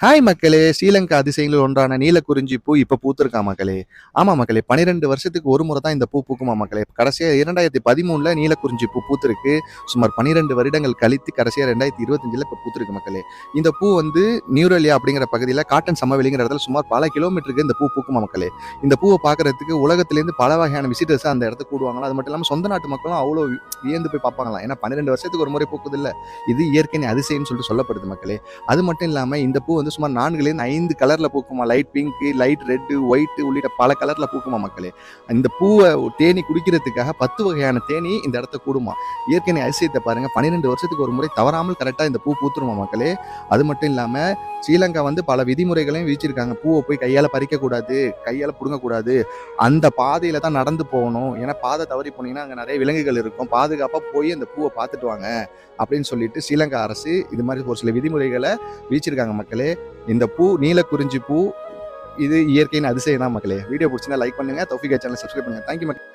Hi மக்களே! ஸ்ரீலங்கா அதிசயங்களில் ஒன்றான நீலக்குறிஞ்சி பூ இப்ப பூத்திருக்கா மக்களே! ஆமா மக்களே, 12 வருஷத்துக்கு ஒரு முறை தான் இந்த பூ பூக்குமா மக்களே! கடைசியா 2013ல நீலக்குறிஞ்சி பூ பூத்திருக்கு. சுமார் 12 வருடங்கள் கழித்து கடைசியா 2025ல இப்ப பூத்திருக்கு மக்களே! இந்த பூ வந்து நியூரலியா அப்படிங்கிற பகுதியில காட்டன் சமவெளிங்கிற இடத்துல சுமார் பல கிலோமீட்டருக்கு இந்த பூ பூக்குமா மக்களே! இந்த பூவ பார்க்கறதுக்கு உலகத்திலேருந்து பல வகையான விசிட்டர்ஸ் அந்த இடத்துக்கு கூடுவாங்களாம். அது மட்டும் இல்லாம சொந்த நாட்டு மக்களும் அவ்வளோ வியந்து போய் பார்ப்பாங்களாம். ஏன்னா 12 வருஷத்துக்கு ஒரு முறை பூக்குதுல்ல. இது இயற்கையின் அதிசயம்னு சொல்லிட்டு சொல்லப்படுது மக்களே! அது மட்டும் இல்லாம இந்த பூ வந்து சுமார் 4லேருந்து 5 கலர்ல பூக்குமா. Light pink, light red, white உள்ளிட்ட பல கலர்ல பூக்குமா மக்களே. இந்த பூவை தேனி குடிக்கிறதுக்காக 10 வகையான தேனி இந்த இடத்த கூடுமா. இயற்கையின் அதிசயத்தை பாருங்க. 12 வருஷத்துக்கு ஒரு முறை தவறாமல் கரெக்டா இந்த பூ பூத்துருமா மக்களே. அது மட்டும் இல்லாம ஸ்ரீலங்கா வந்து பல விதிமுறைகளையும் விதிச்சிருக்காங்க. பூவை போய் கையால பறிக்கக்கூடாது, கையால புடுங்கக்கூடாது. அந்த பாதையில தான் நடந்து போகணும். ஏன்னா பாதை தவறி போனீங்கன்னா அங்க நிறைய விலங்குகள் இருக்கும். பாதுகாப்பா போய் அந்த பூவை பார்த்துட்டு வாங்க அப்படின்னு சொல்லிட்டு ஸ்ரீலங்கா அரசு இது மாதிரி ஒரு சில விதிமுறைகளை விதிச்சிருக்காங்க மக்களே. இந்த பூ நீலக்குறிஞ்சி பூ இது இயற்கையின் அதிசயம் தான் மக்களே. வீடியோ பிடிச்சிருந்தா லைக் பண்ணுங்க. தௌஃபிகா சேனலை சப்ஸ்கிரைப் பண்ணுங்க. தேங்க்யூ மக்களே.